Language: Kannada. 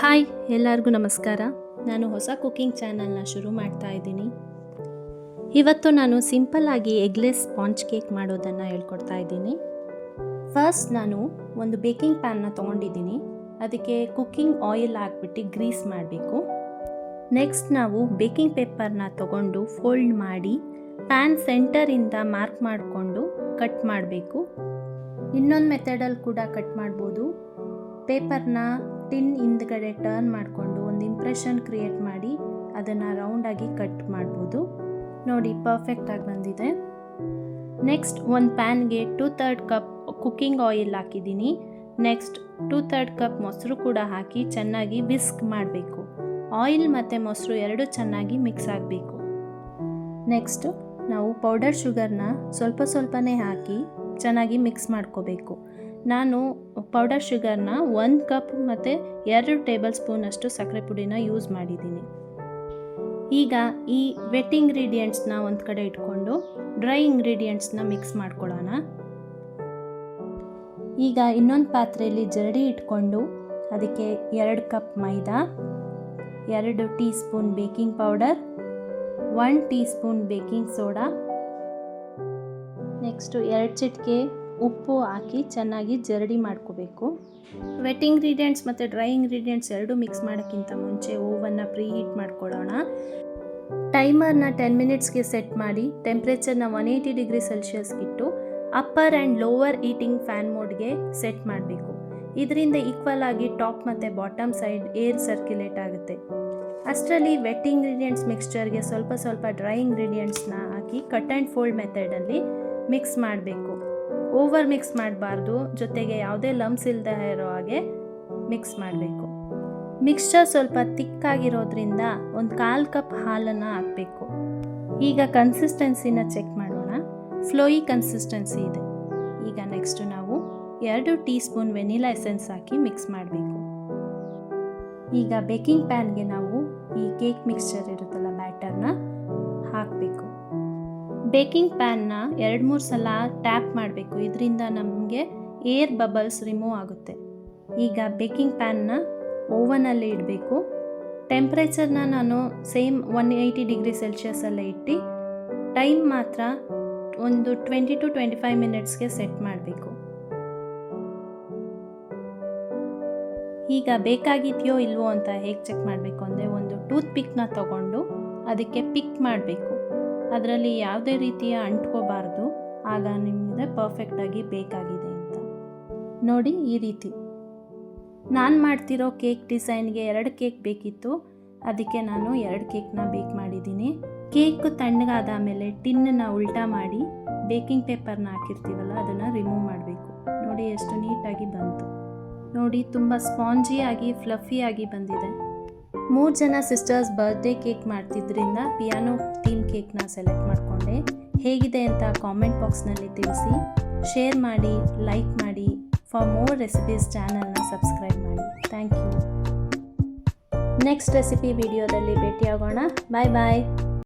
ಹಾಯ್ ಎಲ್ಲರಿಗೂ ನಮಸ್ಕಾರ. ನಾನು ಹೊಸ ಕುಕಿಂಗ್ ಚಾನಲ್ನ ಶುರು ಮಾಡ್ತಾ ಇದ್ದೀನಿ. ಇವತ್ತು ನಾನು ಸಿಂಪಲ್ಲಾಗಿ ಎಗ್ಲೆಸ್ ಸ್ಪಾಂಜ್ ಕೇಕ್ ಮಾಡೋದನ್ನು ಹೇಳ್ಕೊಡ್ತಾ ಇದ್ದೀನಿ. ಫಸ್ಟ್ ನಾನು ಒಂದು ಬೇಕಿಂಗ್ ಪ್ಯಾನ್ನ ತೊಗೊಂಡಿದ್ದೀನಿ. ಅದಕ್ಕೆ ಕುಕ್ಕಿಂಗ್ ಆಯಿಲ್ ಹಾಕ್ಬಿಟ್ಟು ಗ್ರೀಸ್ ಮಾಡಬೇಕು. ನೆಕ್ಸ್ಟ್ ನಾವು ಬೇಕಿಂಗ್ ಪೇಪರ್ನ ತೊಗೊಂಡು ಫೋಲ್ಡ್ ಮಾಡಿ ಪ್ಯಾನ್ ಸೆಂಟರಿಂದ ಮಾರ್ಕ್ ಮಾಡಿಕೊಂಡು ಕಟ್ ಮಾಡಬೇಕು. ಇನ್ನೊಂದು ಮೆಥಡಲ್ಲಿ ಕೂಡ ಕಟ್ ಮಾಡ್ಬೋದು. ಪೇಪರ್ನ ಟಿನ್ ಹಿಂದ್ಗಡೆ ಟರ್ನ್ ಮಾಡಿಕೊಂಡು ಒಂದು ಇಂಪ್ರೆಷನ್ ಕ್ರಿಯೇಟ್ ಮಾಡಿ ಅದನ್ನು ರೌಂಡಾಗಿ ಕಟ್ ಮಾಡ್ಬೋದು. ನೋಡಿ, ಪರ್ಫೆಕ್ಟಾಗಿ ಬಂದಿದೆ. ನೆಕ್ಸ್ಟ್ ಒಂದು ಪ್ಯಾನ್ಗೆ 2/3 ಕಪ್ ಕುಕ್ಕಿಂಗ್ ಆಯಿಲ್ ಹಾಕಿದ್ದೀನಿ. ನೆಕ್ಸ್ಟ್ 2/3 ಕಪ್ ಮೊಸರು ಕೂಡ ಹಾಕಿ ಚೆನ್ನಾಗಿ ವಿಸ್ಕ್ ಮಾಡಬೇಕು. ಆಯಿಲ್ ಮತ್ತು ಮೊಸರು ಎರಡು ಚೆನ್ನಾಗಿ ಮಿಕ್ಸ್ ಆಗಬೇಕು. ನೆಕ್ಸ್ಟ್ ನಾವು ಪೌಡರ್ ಶುಗರ್ನ ಸ್ವಲ್ಪನೇ ಹಾಕಿ ಚೆನ್ನಾಗಿ ಮಿಕ್ಸ್ ಮಾಡ್ಕೋಬೇಕು. ನಾನು ಪೌಡರ್ ಶುಗರ್ನ 1 ಕಪ್ ಮತ್ತು 2 ಟೇಬಲ್ ಸ್ಪೂನಷ್ಟು ಸಕ್ಕರೆ ಪುಡಿನ ಯೂಸ್ ಮಾಡಿದ್ದೀನಿ. ಈಗ ಈ ವೆಟ್ ಇಂಗ್ರೀಡಿಯೆಂಟ್ಸ್ನ ಒಂದು ಕಡೆ ಇಟ್ಕೊಂಡು ಡ್ರೈ ಇಂಗ್ರೀಡಿಯೆಂಟ್ಸ್ನ ಮಿಕ್ಸ್ ಮಾಡ್ಕೊಳ್ಳೋಣ. ಈಗ ಇನ್ನೊಂದು ಪಾತ್ರೆಯಲ್ಲಿ ಜರಡಿ ಇಟ್ಕೊಂಡು ಅದಕ್ಕೆ 2 ಕಪ್ ಮೈದಾ, 2 tea spoon baking powder, 1 tea spoon baking soda, next 2 ಚಿಟಿಕೆ ಉಪ್ಪು ಹಾಕಿ ಚೆನ್ನಾಗಿ ಜರಡಿ ಮಾಡ್ಕೋಬೇಕು. ವೆಟ್ ಇಂಗ್ರೀಡಿಯೆಂಟ್ಸ್ ಮತ್ತು ಡ್ರೈ ಇಂಗ್ರೀಡಿಯೆಂಟ್ಸ್ ಎರಡು ಮಿಕ್ಸ್ ಮಾಡೋಕ್ಕಿಂತ ಮುಂಚೆ ಓವನ್ನ ಪ್ರೀ ಹೀಟ್ ಮಾಡ್ಕೊಳ್ಳೋಣ. ಟೈಮರ್ನ 10 ಮಿನಿಟ್ಸ್ಗೆ ಸೆಟ್ ಮಾಡಿ ಟೆಂಪ್ರೇಚರ್ನ 180 ಡಿಗ್ರಿ ಸೆಲ್ಸಿಯಸ್ಗೆ ಇಟ್ಟು upper and lower heating fan ಮೋಡ್ಗೆ ಸೆಟ್ ಮಾಡಬೇಕು. ಇದರಿಂದ ಈಕ್ವಲ್ ಆಗಿ ಟಾಪ್ ಮತ್ತು ಬಾಟಮ್ ಸೈಡ್ ಏರ್ ಸರ್ಕ್ಯುಲೇಟ್ ಆಗುತ್ತೆ. ಅಷ್ಟರಲ್ಲಿ ವೆಟ್ ಇಂಗ್ರೀಡಿಯೆಂಟ್ಸ್ ಮಿಕ್ಸ್ಚರ್ಗೆ ಸ್ವಲ್ಪ ಡ್ರೈ ಇಂಗ್ರೀಡಿಯೆಂಟ್ಸ್ನ ಹಾಕಿ ಕಟ್ ಆ್ಯಂಡ್ ಫೋಲ್ಡ್ ಮೆಥಡಲ್ಲಿ ಮಿಕ್ಸ್ ಮಾಡಬೇಕು. ಓವರ್ ಮಿಕ್ಸ್ ಮಾಡಬಾರ್ದು, ಜೊತೆಗೆ ಯಾವುದೇ ಲಂಪ್ಸ್ ಇಲ್ಲದೆ ಇರೋ ಹಾಗೆ ಮಿಕ್ಸ್ ಮಾಡಬೇಕು. ಮಿಕ್ಸ್ಚರ್ ಸ್ವಲ್ಪ ತಿಕ್ಕಾಗಿರೋದ್ರಿಂದ ಒಂದು 1/4 ಕಪ್ ಹಾಲನ್ನು ಹಾಕಬೇಕು. ಈಗ ಕನ್ಸಿಸ್ಟೆನ್ಸಿನ ಚೆಕ್ ಮಾಡೋಣ. ಫ್ಲೋಯಿ ಕನ್ಸಿಸ್ಟೆನ್ಸಿ ಇದೆ. ಈಗ ನೆಕ್ಸ್ಟು ನಾವು 2 ಟೀ ಸ್ಪೂನ್ ವೆನಿಲಾ ಎಸೆನ್ಸ್ ಹಾಕಿ ಮಿಕ್ಸ್ ಮಾಡಬೇಕು. ಈಗ ಬೇಕಿಂಗ್ ಪ್ಯಾನ್ಗೆ ನಾವು ಈ ಕೇಕ್ ಮಿಕ್ಸ್ಚರ್ ಇರುತ್ತಲ್ಲ ಬ್ಯಾಟರ್ನ ಹಾಕಬೇಕು. ಬೇಕಿಂಗ್ ಪ್ಯಾನ್ನ 2-3 ಸಲ ಟ್ಯಾಪ್ ಮಾಡಬೇಕು. ಇದರಿಂದ ನಮಗೆ ಏರ್ ಬಬಲ್ಸ್ ರಿಮೂವ್ ಆಗುತ್ತೆ. ಈಗ ಬೇಕಿಂಗ್ ಪ್ಯಾನ್ನ ಓವನಲ್ಲಿ ಇಡಬೇಕು. ಟೆಂಪ್ರೇಚರ್ನ ನಾನು ಸೇಮ್ 180 ಡಿಗ್ರಿ ಸೆಲ್ಸಿಯಸಲ್ಲೇ ಇಟ್ಟು ಟೈಮ್ ಮಾತ್ರ ಒಂದು 20 to 25 ಮಿನಿಟ್ಸ್ಗೆ ಸೆಟ್ ಮಾಡಬೇಕು. ಈಗ ಬೇಕಾಗಿದೆಯೋ ಇಲ್ವೋ ಅಂತ ಹೇಗೆ ಚೆಕ್ ಮಾಡಬೇಕು ಅಂದರೆ ಒಂದು ಟೂತ್ ಪಿಕ್ನ ತಗೊಂಡು ಅದಕ್ಕೆ ಪಿಕ್ ಮಾಡಬೇಕು. ಅದರಲ್ಲಿ ಯಾವುದೇ ರೀತಿಯ ಅಂಟ್ಕೋಬಾರ್ದು, ಆಗ ನಿಮಗೆ ಪರ್ಫೆಕ್ಟಾಗಿ ಬೇಕಾಗಿದೆ ಅಂತ. ನೋಡಿ, ಈ ರೀತಿ ನಾನು ಮಾಡ್ತಿರೋ ಕೇಕ್ ಡಿಸೈನ್ಗೆ 2 ಕೇಕ್ ಬೇಕಿತ್ತು. ಅದಕ್ಕೆ ನಾನು 2 ಕೇಕ್ನ ಬೇಕ್ ಮಾಡಿದ್ದೀನಿ. ಕೇಕ್ ತಣ್ಣಗಾದ ಮೇಲೆ ಟಿನ್ನ ಉಲ್ಟಾ ಮಾಡಿ ಬೇಕಿಂಗ್ ಪೇಪರ್ನ ಹಾಕಿರ್ತೀವಲ್ಲ ಅದನ್ನು ರಿಮೂವ್ ಮಾಡಬೇಕು. ನೋಡಿ ಎಷ್ಟು ನೀಟಾಗಿ ಬಂತು. ನೋಡಿ, ತುಂಬ ಸ್ಪಾಂಜಿಯಾಗಿ ಫ್ಲಫಿಯಾಗಿ ಬಂದಿದೆ. 3 ಜನ ಸಿಸ್ಟರ್ಸ್ ಬರ್ತ್ಡೇ ಕೇಕ್ ಮಾಡ್ತಿದ್ರಿಂದ ಪಿಯಾನೋ ಥೀಮ್ ಕೇಕ್ನ ಸೆಲೆಕ್ಟ್ ಮಾಡಿಕೊಂಡೆ. ಹೇಗಿದೆ ಅಂತ ಕಾಮೆಂಟ್ ಬಾಕ್ಸ್ನಲ್ಲಿ ತಿಳಿಸಿ. ಶೇರ್ ಮಾಡಿ, ಲೈಕ್ ಮಾಡಿ. ಫಾರ್ ಮೋರ್ ರೆಸಿಪೀಸ್ ಚಾನಲ್ನ ಸಬ್ಸ್ಕ್ರೈಬ್ ಮಾಡಿ. Thank you. ನೆಕ್ಸ್ಟ್ ರೆಸಿಪಿ ವಿಡಿಯೋದಲ್ಲಿ ಭೇಟಿಯಾಗೋಣ. ಬಾಯ್ ಬಾಯ್.